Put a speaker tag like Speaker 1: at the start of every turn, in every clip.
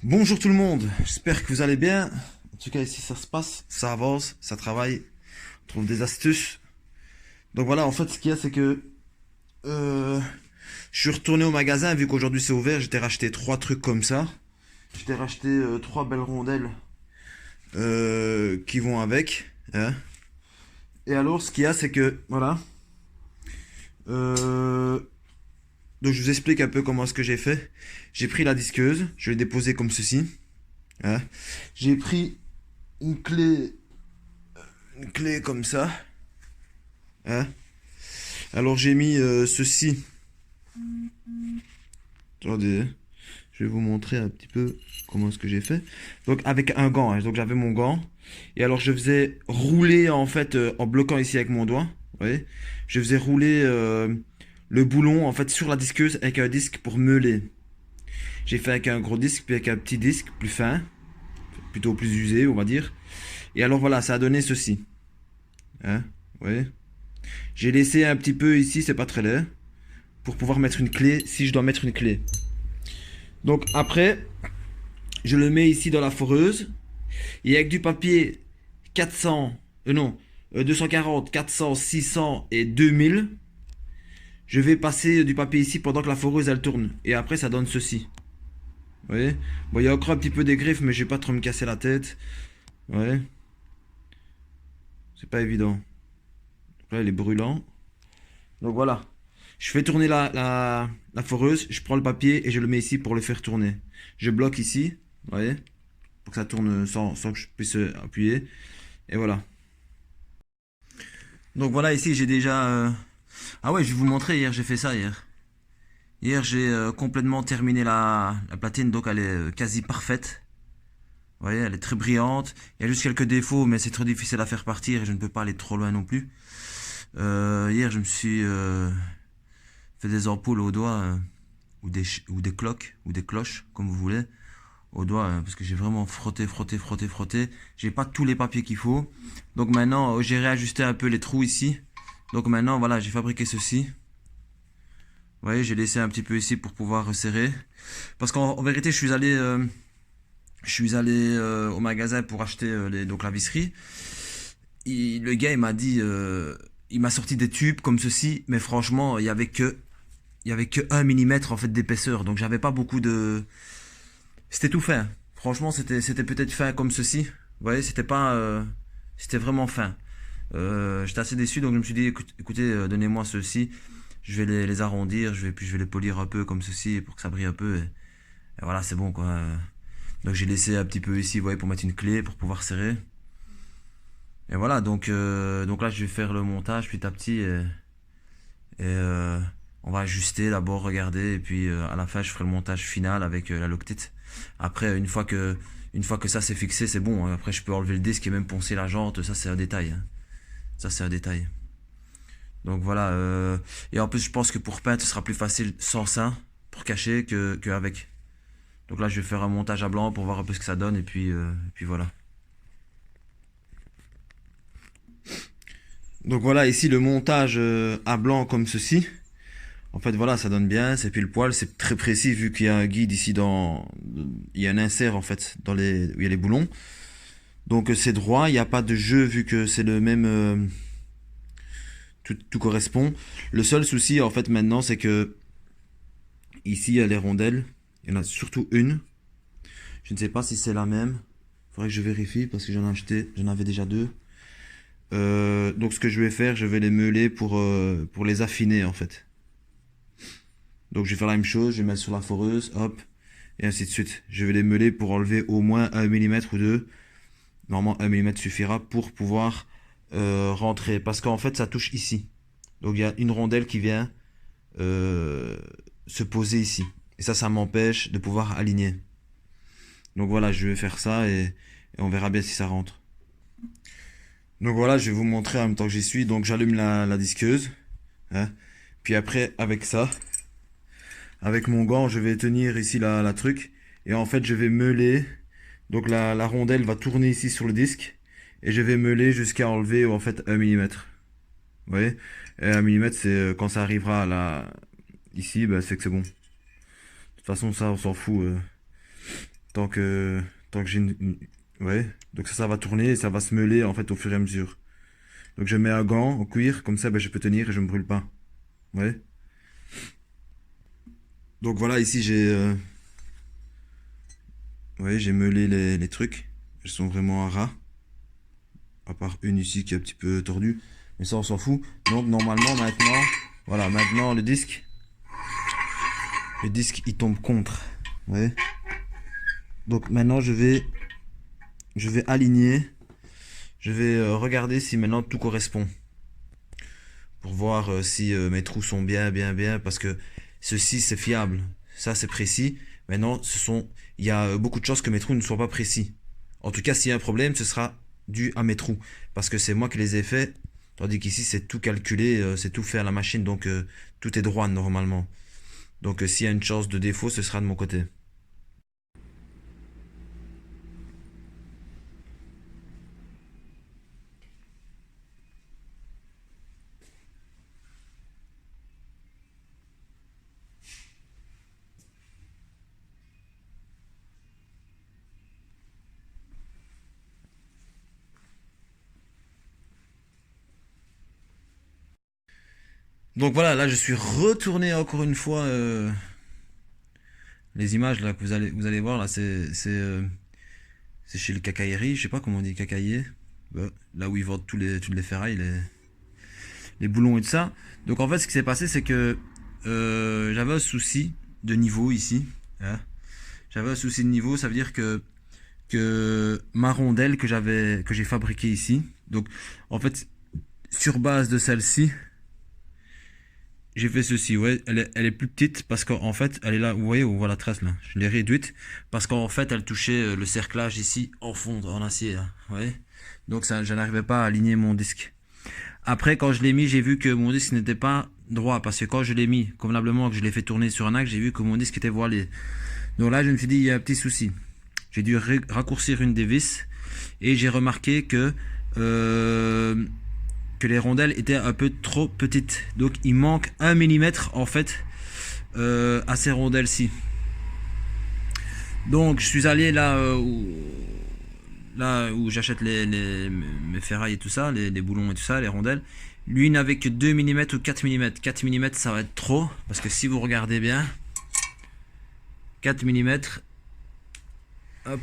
Speaker 1: Bonjour tout le monde, j'espère que vous allez bien. En tout cas ici ça se passe, ça avance, ça travaille, on trouve des astuces. Donc voilà, en fait ce qu'il y a c'est que euh, je suis retourné au magasin vu qu'aujourd'hui c'est ouvert, j'étais racheté trois trucs comme ça. J'étais racheté trois belles rondelles qui vont avec, hein. Et alors ce qu'il y a c'est que voilà, euh, donc je vous explique un peu comment ce que j'ai fait. J'ai pris la disqueuse, je l'ai déposée comme ceci, hein. J'ai pris une clé une clé comme ça, hein. Alors j'ai mis ceci. Attendez, je vais vous montrer un petit peu comment ce que j'ai fait. Donc avec un gant, hein. Donc j'avais mon gant. Et alors je faisais rouler en fait en bloquant ici avec mon doigt. Vous voyez, je faisais rouler le boulon en fait sur la disqueuse avec un disque pour meuler. J'ai fait avec un gros disque puis avec un petit disque plus fin, plutôt plus usé on va dire. Et alors voilà, ça a donné ceci. Hein, vous voyez. J'ai laissé un petit peu ici, c'est pas très laid, pour pouvoir mettre une clé si je dois mettre une clé. Donc après, je le mets ici dans la foreuse et avec du papier 400, non, 240, 400, 600 et 2000, je vais passer du papier ici pendant que la foreuse elle tourne. Et après ça donne ceci. Vous voyez. Bon, il y a encore un petit peu des griffes, mais je vais pas trop me casser la tête. Ouais. C'est pas évident. Donc là, il est brûlant. Donc voilà. Je fais tourner la foreuse, je prends le papier et je le mets ici pour le faire tourner. Je bloque ici, vous voyez, pour que ça tourne sans que je puisse appuyer. Et voilà. Donc voilà, ici j'ai déjà... Ah ouais, je vais vous montrer, hier j'ai fait ça hier. Hier j'ai complètement terminé la platine, donc elle est quasi parfaite. Vous voyez, elle est très brillante. Il y a juste quelques défauts, mais c'est très difficile à faire partir et je ne peux pas aller trop loin non plus. Hier je me suis fait des ampoules au doigt, ou des cloques, ou des cloches, comme vous voulez, au doigt, parce que j'ai vraiment frotté, frotté, frotté, frotté. J'ai pas tous les papiers qu'il faut. Donc maintenant, j'ai réajusté un peu les trous ici. Donc maintenant, voilà, j'ai fabriqué ceci. Vous voyez, j'ai laissé un petit peu ici pour pouvoir resserrer. Parce qu'en vérité, je suis allé au magasin pour acheter donc la visserie. Le gars, il m'a dit, il m'a sorti des tubes comme ceci, mais franchement, il y avait que 1 mm en fait d'épaisseur, donc j'avais pas beaucoup de. C'était tout fin. Franchement, c'était peut-être fin comme ceci. Vous voyez, c'était pas, c'était vraiment fin. J'étais assez déçu, donc je me suis dit, écoutez, donnez-moi ceux-ci. Je vais les arrondir, puis je vais les polir un peu comme ceci pour que ça brille un peu. Et voilà, c'est bon quoi. Donc j'ai laissé un petit peu ici, vous voyez, pour mettre une clé pour pouvoir serrer. Et voilà, donc là je vais faire le montage petit à petit et on va ajuster d'abord, regarder, et puis à la fin je ferai le montage final avec la Loctite. Après, une fois que ça c'est fixé, c'est bon, hein. Après je peux enlever le disque et même poncer la jante, ça c'est un détail, hein. Ça c'est un détail. Donc voilà, et en plus je pense que pour peindre ce sera plus facile sans ça, pour cacher, que avec. Donc là je vais faire un montage à blanc pour voir un peu ce que ça donne, et puis voilà. Donc voilà, ici le montage à blanc comme ceci. En fait, voilà, ça donne bien, c'est pile poil, c'est très précis vu qu'il y a un guide ici dans. Il y a un insert en fait où il y a les boulons. Donc c'est droit, il n'y a pas de jeu vu que c'est le même. Tout correspond. Le seul souci en fait maintenant, c'est que ici il y a les rondelles. Il y en a surtout une. Je ne sais pas si c'est la même. Faudrait que je vérifie parce que j'en avais déjà deux. Donc ce que je vais faire, je vais les meuler pour les affiner en fait. Donc je vais faire la même chose, je vais mettre sur la foreuse, hop, et ainsi de suite. Je vais les meuler pour enlever au moins 1 mm ou 2. Normalement 1 mm suffira pour pouvoir rentrer. Parce qu'en fait ça touche ici. Donc il y a une rondelle qui vient euh, se poser ici. Et ça m'empêche de pouvoir aligner. Donc voilà, je vais faire ça et on verra bien si ça rentre. Donc voilà, je vais vous montrer en même temps que j'y suis. Donc j'allume la disqueuse, hein. Puis après, avec mon gant, je vais tenir ici la truc. Et en fait, je vais meuler. Donc la rondelle va tourner ici sur le disque. Et je vais meuler jusqu'à enlever en fait 1 mm. Vous voyez? Et 1 mm, c'est quand ça arrivera là, ici, bah, c'est que c'est bon. De toute façon, ça, on s'en fout. Tant que, tant que j'ai ouais. Donc ça va tourner et ça va se meuler en fait au fur et à mesure. Donc je mets un gant en cuir, comme ça ben, je peux tenir et je me brûle pas. Ouais. Donc voilà, ici ouais, j'ai meulé les trucs. Elles sont vraiment à ras. À part une ici qui est un petit peu tordue. Mais ça on s'en fout. Donc normalement maintenant, voilà, maintenant le disque il tombe contre. Ouais. Donc maintenant je vais aligner. Je vais regarder si maintenant tout correspond. Pour voir si mes trous sont bien. Parce que ceci c'est fiable. Ça c'est précis. Maintenant, il y a beaucoup de chances que mes trous ne soient pas précis. En tout cas, s'il y a un problème, ce sera dû à mes trous. Parce que c'est moi qui les ai faits. Tandis qu'ici, c'est tout calculé, c'est tout fait à la machine. Donc, tout est droit normalement. Donc, s'il y a une chance de défaut, ce sera de mon côté. Donc voilà, là, je suis retourné encore une fois. Les images là que vous allez voir là, c'est chez le cacaillerie. Je sais pas comment on dit cacailler. Là où ils vendent toutes les ferrailles, les boulons et tout ça. Donc en fait, ce qui s'est passé, c'est que j'avais un souci de niveau ici. Hein. J'avais un souci de niveau, ça veut dire que ma rondelle que j'ai fabriquée ici. Donc en fait, sur base de celle-ci, j'ai fait ceci. Ouais, elle est plus petite parce qu'en fait, elle est là. Vous voyez, on voit la trace là. Je l'ai réduite parce qu'en fait, elle touchait le cerclage ici en fond, en acier. Là. Vous voyez. Donc ça, je n'arrivais pas à aligner mon disque. Après, quand je l'ai mis, j'ai vu que mon disque n'était pas droit. Parce que quand je l'ai mis, convenablement, que je l'ai fait tourner sur un axe, j'ai vu que mon disque était voilé. Donc là, je me suis dit, il y a un petit souci. J'ai dû raccourcir une des vis. Et j'ai remarqué que les rondelles étaient un peu trop petites. Donc il manque 1 millimètre en fait à ces rondelles-ci. Donc je suis allé là où j'achète mes ferrailles et tout ça, les boulons et tout ça, les rondelles. Lui n'avait que 2 mm ou 4 mm. 4 mm ça va être trop, parce que si vous regardez bien, 4 mm, hop,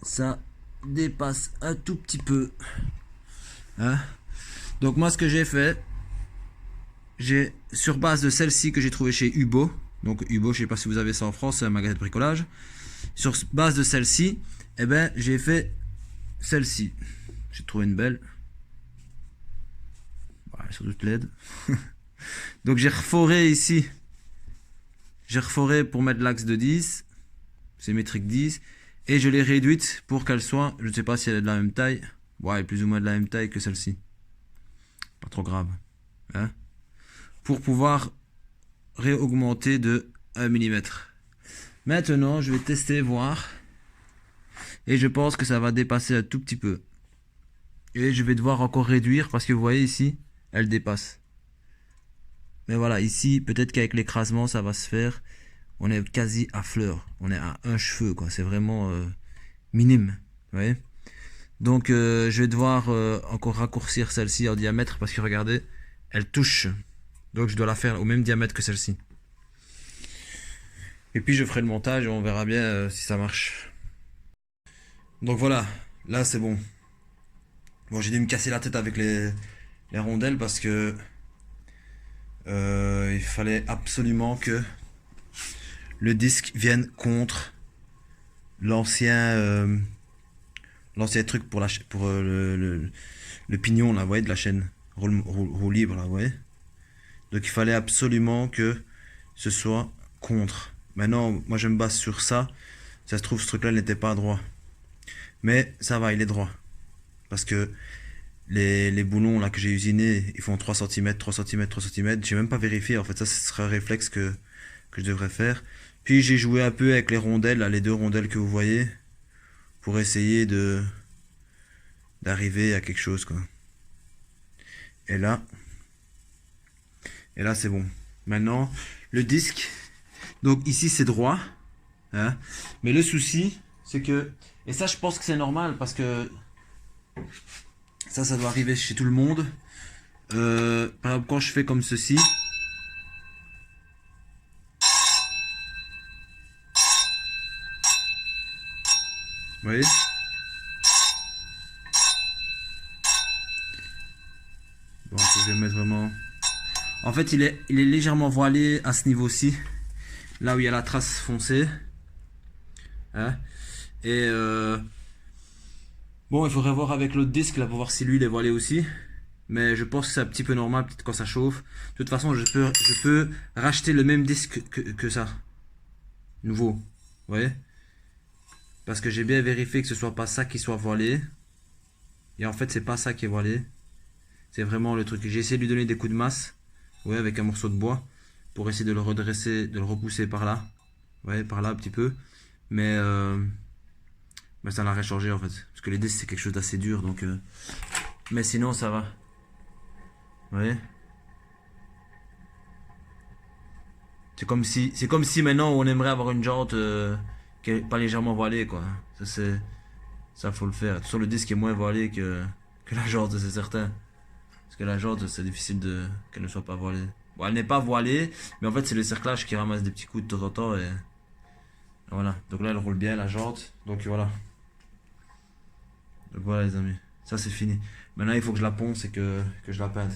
Speaker 1: ça dépasse un tout petit peu. Hein. Donc moi ce que j'ai fait, j'ai sur base de celle-ci que j'ai trouvé chez Hubo. Donc Hubo, je sais pas si vous avez ça en France, c'est un magasin de bricolage. Sur base de celle-ci, eh ben j'ai fait celle-ci. J'ai trouvé une belle. Ouais, sur toute LED. Donc j'ai reforé ici. J'ai reforé pour mettre l'axe de 10. C'est métrique 10. Et je l'ai réduite pour qu'elle soit, je ne sais pas si elle est de la même taille. Ouais, plus ou moins de la même taille que celle-ci. Pas trop grave. Hein, pour pouvoir réaugmenter de 1 mm. Maintenant, je vais tester, voir. Et je pense que ça va dépasser un tout petit peu. Et je vais devoir encore réduire parce que vous voyez ici, elle dépasse. Mais voilà, ici, peut-être qu'avec l'écrasement, ça va se faire. On est quasi à fleur. On est à un cheveu, quoi. C'est vraiment minime. Vous voyez. Donc, je vais devoir encore raccourcir celle-ci en diamètre parce que regardez, elle touche. Donc, je dois la faire au même diamètre que celle-ci. Et puis, je ferai le montage et on verra bien si ça marche. Donc voilà, là c'est bon. Bon, j'ai dû me casser la tête avec les rondelles parce que il fallait absolument que le disque vienne contre l'ancien l'ancien truc pour le pignon là, vous voyez, de la chaîne roue libre là, vous voyez. Donc il fallait absolument que ce soit contre. Maintenant, moi je me base sur ça. Ça se trouve ce truc là n'était pas droit. Mais ça va, il est droit. Parce que les boulons là que j'ai usinés, ils font 3 cm, 3 cm, 3 cm. J'ai même pas vérifié, en fait, ça ce serait un réflexe que je devrais faire. Puis j'ai joué un peu avec les rondelles, là, les deux rondelles que vous voyez, pour essayer d'arriver à quelque chose, quoi. Et là, c'est bon. Maintenant, le disque, donc ici c'est droit, Hein. Mais le souci, c'est que... Et ça, je pense que c'est normal, parce que ça doit arriver chez tout le monde. Par exemple, quand je fais comme ceci... Vous voyez? Bon, je vais mettre vraiment... En fait, il est légèrement voilé à ce niveau-ci. Là où il y a la trace foncée. Hein. Et bon, il faudrait voir avec l'autre disque là pour voir si lui il est voilé aussi. Mais je pense que c'est un petit peu normal, peut-être quand ça chauffe. De toute façon, je peux racheter le même disque que ça. Nouveau. Vous voyez? Parce que j'ai bien vérifié que ce soit pas ça qui soit voilé. Et en fait, c'est pas ça qui est voilé. C'est vraiment le truc. J'ai essayé de lui donner des coups de masse. Ouais, avec un morceau de bois. Pour essayer de le redresser, de le repousser par là. Ouais, par là un petit peu. Mais ça n'a rien changé en fait. Parce que les disques c'est quelque chose d'assez dur. Donc, mais sinon, ça va. Vous voyez? C'est comme si maintenant on aimerait avoir une jante qui est pas légèrement voilée quoi. Ça faut le faire. Sur le disque est moins voilé que la jante, c'est certain. Parce que la jante c'est difficile qu'elle ne soit pas voilée. Bon, elle n'est pas voilée, mais en fait c'est le cerclage qui ramasse des petits coups de temps en temps et voilà. Donc là elle roule bien la jante. Donc voilà. Donc voilà les amis. Ça c'est fini. Maintenant il faut que je la ponce et que je la peinte.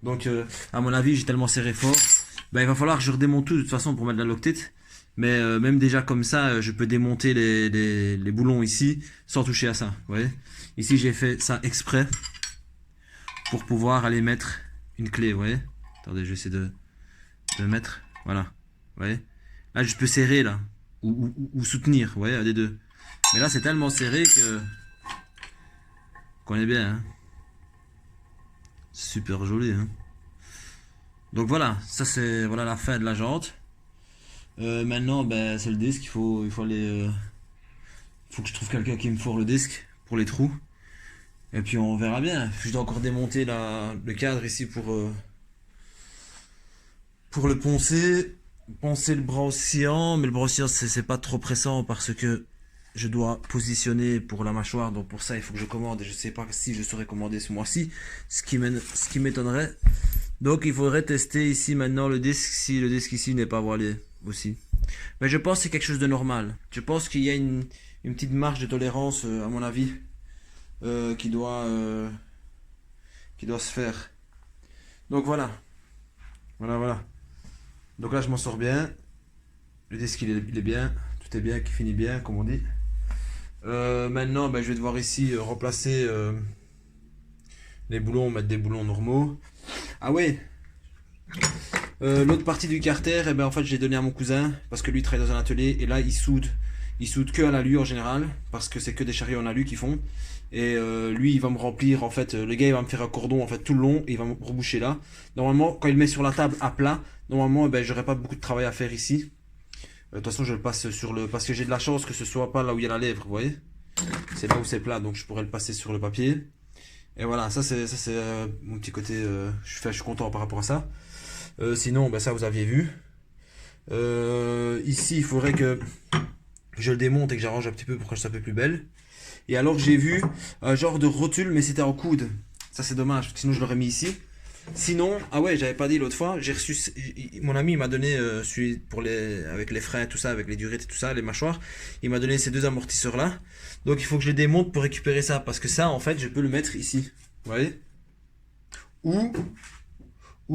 Speaker 1: Donc à mon avis j'ai tellement serré fort. Ben, il va falloir que je redémonte tout de toute façon pour mettre la Loctite. Mais même déjà comme ça, je peux démonter les boulons ici sans toucher à ça. Vous voyez? Ici j'ai fait ça exprès pour pouvoir aller mettre une clé. Vous voyez? Attendez, je vais essayer de mettre. Voilà. Vous voyez? Là je peux serrer là. Ou soutenir. Vous voyez? Un des deux. Mais là c'est tellement serré que... qu'on est bien. Hein? Super joli. Hein? Donc voilà, ça c'est voilà la fin de la jante. Maintenant, ben, c'est le disque. Il faut aller, faut que je trouve quelqu'un qui me fourre le disque pour les trous. Et puis on verra bien. Je dois encore démonter le cadre ici pour le poncer. Poncer le bras oscillant, mais le bras oscillant c'est pas trop pressant parce que je dois positionner pour la mâchoire. Donc pour ça, il faut que je commande et je sais pas si je saurais commander ce mois-ci, ce qui m'étonnerait. Donc il faudrait tester ici maintenant le disque si le disque ici n'est pas voilé aussi. Mais je pense que c'est quelque chose de normal. Je pense qu'il y a une petite marge de tolérance à mon avis qui doit se faire. Donc voilà. Voilà. Donc là je m'en sors bien. Le disque il est bien. Tout est bien, qui finit bien comme on dit. Maintenant ben, je vais devoir ici remplacer les boulons, mettre des boulons normaux. Ah ouais. L'autre partie du carter, eh ben, en fait, j'ai donné à mon cousin parce que lui travaille dans un atelier et là il soude que à l'alu en général parce que c'est que des chariots en alu qu'ils font. Et lui il va me remplir en fait, le gars il va me faire un cordon en fait tout le long et il va me reboucher là. Normalement, quand il met sur la table à plat, normalement, eh ben, j'aurais pas beaucoup de travail à faire ici. De toute façon, je le passe sur le parce que j'ai de la chance que ce soit pas là où il y a la lèvre, vous voyez. C'est là où c'est plat, donc je pourrais le passer sur le papier. Et voilà, ça c'est mon petit côté, je suis content par rapport à ça. Sinon, ben ça vous aviez vu. Ici, il faudrait que je le démonte et que j'arrange un petit peu pour que ça soit un peu plus belle. Et alors j'ai vu un genre de rotule, mais c'était en coude. Ça c'est dommage, parce que sinon je l'aurais mis ici. Sinon, ah ouais, j'avais pas dit l'autre fois, j'ai reçu, mon ami il m'a donné celui pour avec les freins, tout ça, avec les durites et tout ça, les mâchoires. Il m'a donné ces deux amortisseurs là. Donc il faut que je les démonte pour récupérer ça, parce que ça en fait je peux le mettre ici. Vous voyez? Ou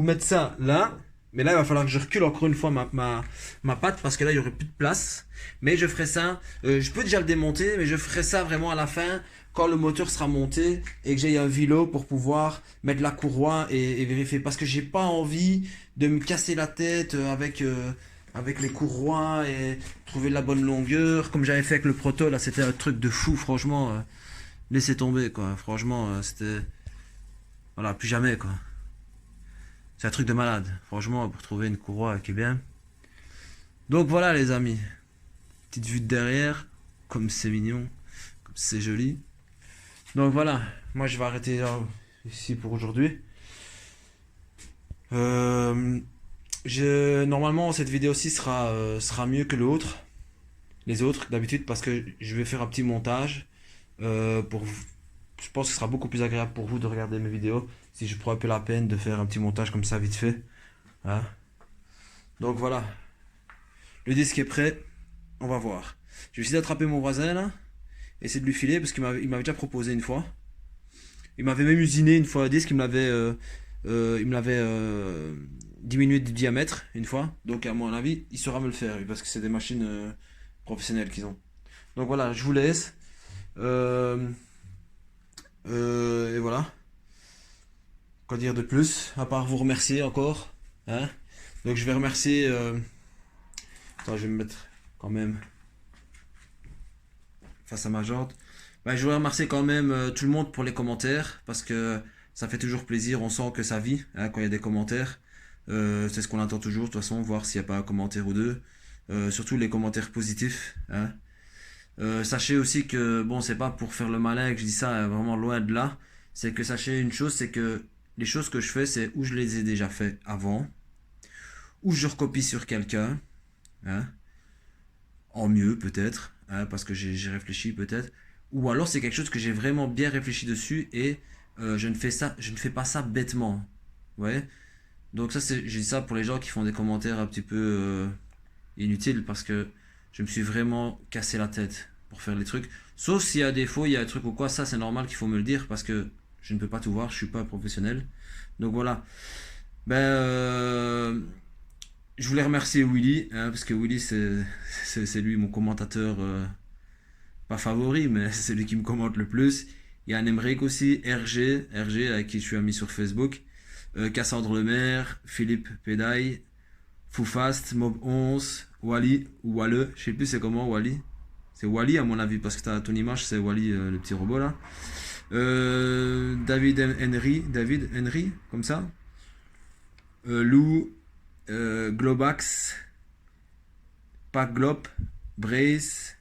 Speaker 1: mettre ça là. Mais là, il va falloir que je recule encore une fois ma patte parce que là, il n'y aurait plus de place. Mais je ferai ça. Je peux déjà le démonter, mais je ferai ça vraiment à la fin quand le moteur sera monté et que j'ai un vilo pour pouvoir mettre la courroie et vérifier. Parce que j'ai pas envie de me casser la tête avec les courroies et trouver la bonne longueur. Comme j'avais fait avec le proto, là, c'était un truc de fou, franchement. Laissez tomber, quoi. Franchement, c'était... Voilà, plus jamais, quoi. C'est un truc de malade, franchement, pour trouver une courroie qui est bien. Donc voilà les amis, petite vue de derrière, comme c'est mignon, comme c'est joli. Donc voilà, moi je vais arrêter ici pour aujourd'hui. Normalement cette vidéo-ci sera mieux que l'autre. les autres d'habitude parce que je vais faire un petit montage pour vous. Je pense que ce sera beaucoup plus agréable pour vous de regarder mes vidéos si je prends un peu la peine de faire un petit montage comme ça vite fait. Hein. Donc voilà, le disque est prêt, on va voir. Je vais essayer d'attraper mon voisin là, essayer de lui filer parce il m'avait déjà proposé une fois. Il m'avait même usiné une fois le disque, il me l'avait diminué de diamètre une fois. Donc à mon avis, il saura me le faire parce que c'est des machines professionnelles qu'ils ont. Donc voilà, je vous laisse. Euh, et voilà. Quoi dire de plus à part vous remercier encore. Hein. Donc je vais remercier. Attends, je vais me mettre quand même face à ma jante. Bah, je voudrais remercier quand même tout le monde pour les commentaires parce que ça fait toujours plaisir. On sent que ça vit hein, quand il y a des commentaires. C'est ce qu'on attend toujours, de toute façon, voir s'il n'y a pas un commentaire ou deux. Surtout les commentaires positifs. Hein. Sachez aussi que, bon, c'est pas pour faire le malin que je dis ça, vraiment loin de là. C'est que sachez une chose, c'est que les choses que je fais, c'est où je les ai déjà fait avant, ou je recopie sur quelqu'un, hein, en mieux peut-être, hein, parce que j'ai réfléchi peut-être, ou alors c'est quelque chose que j'ai vraiment bien réfléchi dessus et je ne fais pas ça bêtement. Ouais. Donc ça, j'ai dit ça pour les gens qui font des commentaires un petit peu inutiles parce que je me suis vraiment cassé la tête pour faire les trucs. Sauf s'il y a des faux, il y a un truc ou quoi, ça c'est normal qu'il faut me le dire parce que je ne peux pas tout voir, je suis pas un professionnel. Donc voilà. Ben, je voulais remercier Willy, hein, parce que Willy c'est lui mon commentateur, pas favori, mais c'est lui qui me commente le plus. Il y a un Emmerich aussi, RG avec qui je suis ami sur Facebook. Cassandre Lemaire, Philippe Pédaille, Foufast, Mob 11, Wally, ou Walle, je sais plus c'est comment Wally. C'est Wally à mon avis, parce que t'as ton image, c'est Wally, le petit robot là. David Henry, comme ça. Lou, Globax, Paglop, Brace,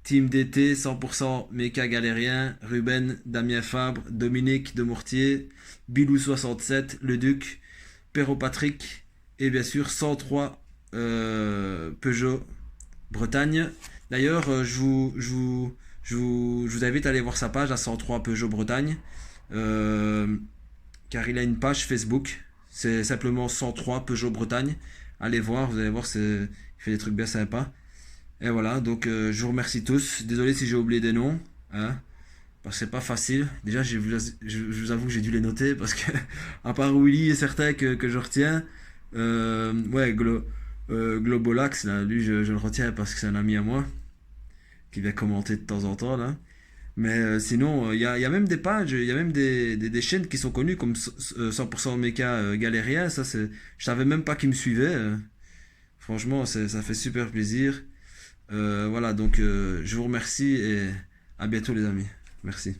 Speaker 1: Team DT 100% Mecha Galérien, Ruben, Damien Fabre, Dominique de Mortier, Bilou67, Le Duc, Perro Patrick et bien sûr 103 Peugeot Bretagne. D'ailleurs, je vous invite à aller voir sa page à 103 Peugeot Bretagne, car il a une page Facebook. C'est simplement 103 Peugeot Bretagne. Allez voir, vous allez voir, il fait des trucs bien sympas. Et voilà, donc je vous remercie tous. Désolé si j'ai oublié des noms, hein, parce que c'est pas facile. Déjà, je vous avoue que j'ai dû les noter parce que, à part Willy et certains que je retiens, ouais, Globolax, là, lui je le retiens parce que c'est un ami à moi qui vient commenter de temps en temps là. Mais sinon, il y a même des pages, il y a même des chaînes qui sont connues comme 100% Mecha Galérien. Ça, je savais même pas qu'ils me suivaient. Franchement, ça fait super plaisir. Voilà, donc je vous remercie et à bientôt les amis. Merci.